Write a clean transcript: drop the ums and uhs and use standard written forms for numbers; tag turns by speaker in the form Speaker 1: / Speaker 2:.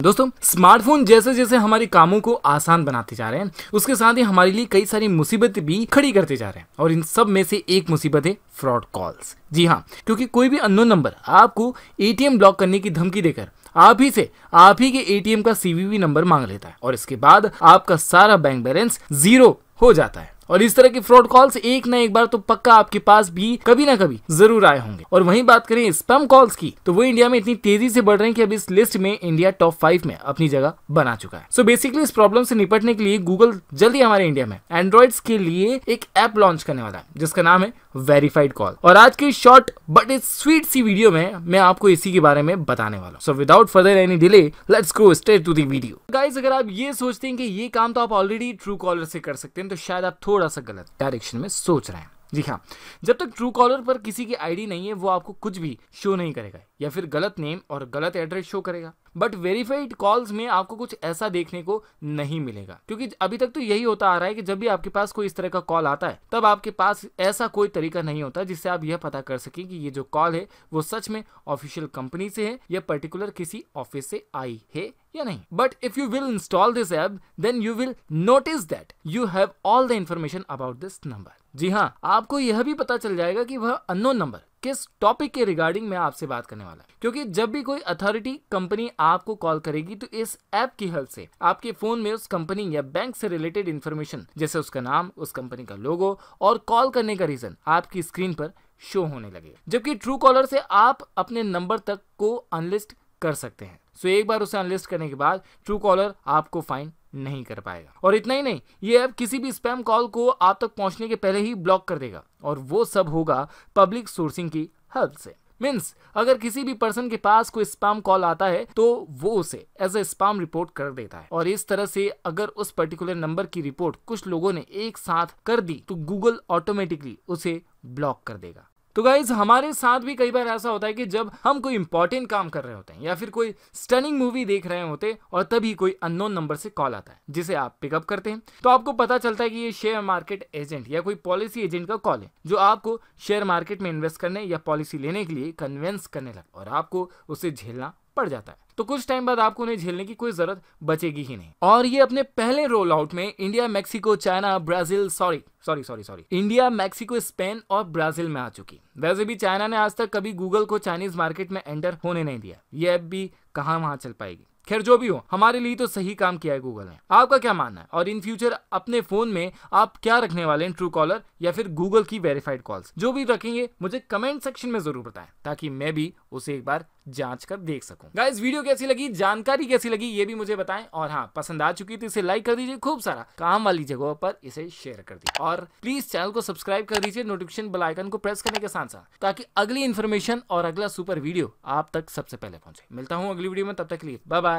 Speaker 1: दोस्तों स्मार्टफोन जैसे जैसे हमारे कामों को आसान बनाते जा रहे हैं, उसके साथ ही हमारे लिए कई सारी मुसीबतें भी खड़ी करते जा रहे हैं। और इन सब में से एक मुसीबत है फ्रॉड कॉल्स। जी हाँ, क्योंकि कोई भी अननोन नंबर आपको एटीएम ब्लॉक करने की धमकी देकर आप ही के एटीएम का सीवीवी नंबर मांग लेता है और इसके बाद आपका सारा बैंक बैलेंस जीरो हो जाता है। और इस तरह के फ्रॉड कॉल्स एक ना एक बार तो पक्का आपके पास भी कभी ना कभी जरूर आए होंगे। और वहीं बात करें स्पैम कॉल्स की, तो वो इंडिया में इतनी तेजी से बढ़ रहे हैं कि अब इस लिस्ट में इंडिया टॉप 5 में अपनी जगह बना चुका है। सो बेसिकली इस प्रॉब्लम से निपटने के लिए गूगल जल्दी हमारे इंडिया में एंड्रॉइड्स के लिए एक ऐप लॉन्च करने वाला है जिसका नाम है वेरीफाइड कॉल। और आज की शॉर्ट बट इस स्वीट सी वीडियो में मैं आपको इसी के बारे में बताने वाला हूँ। So without further any delay let's go straight to the video. Guys, अगर आप ये सोचते हैं कि ये काम तो आप ऑलरेडी ट्रू कॉलर से कर सकते हैं तो शायद आप थोड़ा सा गलत डायरेक्शन में सोच रहे हैं। जी हाँ, जब तक ट्रू कॉलर पर किसी की आईडी नहीं है वो आपको कुछ भी शो नहीं करेगा या फिर गलत नेम और गलत एड्रेस शो करेगा। बट वेरीफाइड कॉल्स में आपको कुछ ऐसा देखने को नहीं मिलेगा, क्योंकि अभी तक तो यही होता आ रहा है कि जब भी आपके पास कोई इस तरह का कॉल आता है तब आपके पास ऐसा कोई तरीका नहीं होता जिससे आप यह पता कर सकें कि ये जो कॉल है वो सच में ऑफिशियल कंपनी से है या पर्टिकुलर किसी ऑफिस से आई है या नहीं। But if you will install this app then you will notice that you have all the information about this number. जी हाँ, आपको यह भी पता चल जाएगा कि वह अननोन नंबर किस टॉपिक के रिगार्डिंग मैं आपसे बात करने वाला है। क्योंकि जब भी कोई अथॉरिटी कंपनी आपको कॉल करेगी तो इस ऐप की हेल्प से आपके फोन में उस कंपनी या बैंक से रिलेटेड इंफॉर्मेशन जैसे उसका नाम, उस कंपनी का लोगो और कॉल करने का रीजन आपकी स्क्रीन पर शो होने लगेगा। जबकि ट्रू कॉलर से आप अपने नंबर तक को अनलिस्ट कर सकते हैं। सो एक बार उसे अनलिस्ट करने के बाद ट्रू कॉलर आपको फाइन नहीं कर पाएगा। और इतना ही नहीं, ये ऐप किसी भी स्पैम कॉल को आप तक पहुंचने के पहले ही ब्लॉक कर देगा और वो सब होगा पब्लिक सोर्सिंग की हेल्प से। मीन्स अगर किसी भी पर्सन के पास कोई स्पैम कॉल आता है तो वो उसे एज ए स्पैम रिपोर्ट कर देता है। और इस तरह से अगर उस पर्टिकुलर नंबर की रिपोर्ट कुछ लोगों ने एक साथ कर दी तो गूगल ऑटोमेटिकली उसे ब्लॉक कर देगा। तो गाइज, हमारे साथ भी कई बार ऐसा होता है कि जब हम कोई इंपॉर्टेंट काम कर रहे होते हैं या फिर कोई स्टनिंग मूवी देख रहे होते और तभी कोई अननोन नंबर से कॉल आता है जिसे आप पिकअप करते हैं तो आपको पता चलता है कि ये शेयर मार्केट एजेंट या कोई पॉलिसी एजेंट का कॉल है जो आपको शेयर मार्केट में इन्वेस्ट करने या पॉलिसी लेने के लिए कन्विंस करने लगा और आपको उसे झेलना पड़ जाता है। तो कुछ टाइम बाद आपको उन्हें झेलने की कोई जरूरत बचेगी ही नहीं। और ये अपने पहले रोल आउट में India, Mexico, China, Brazil India, Mexico, Spain और ब्राजील में आ चुकी। वैसे भी चाइना ने आज तक कभी गूगल को चाइनीज मार्केट में एंटर होने नहीं दिया। ये ऐप भी कहाँ वहां चल पाएगी। खैर, जो भी हो, हमारे लिए तो सही काम किया है गूगल ने। आपका क्या मानना है? और इन फ्यूचर अपने फोन में आप क्या रखने वाले हैं, ट्रू कॉलर या फिर गूगल की वेरीफाइड कॉल्स? जो भी रखेंगे मुझे कमेंट सेक्शन में जरूर बताएं ताकि मैं भी उसे एक बार जांच कर देख सकूं। गाइस, वीडियो कैसी लगी, जानकारी कैसी लगी, ये भी मुझे बताएं। और हाँ, पसंद आ चुकी तो इसे लाइक कर दीजिए, खूब सारा काम वाली जगहों पर इसे शेयर कर दीजिए और प्लीज चैनल को सब्सक्राइब कर दीजिए नोटिफिकेशन बेल आइकन को प्रेस करने के साथ साथ, ताकि अगली इन्फॉर्मेशन और अगला सुपर वीडियो आप तक सबसे पहले पहुंचे। मिलता हूं अगली वीडियो में, तब तक के लिए बाय बाय।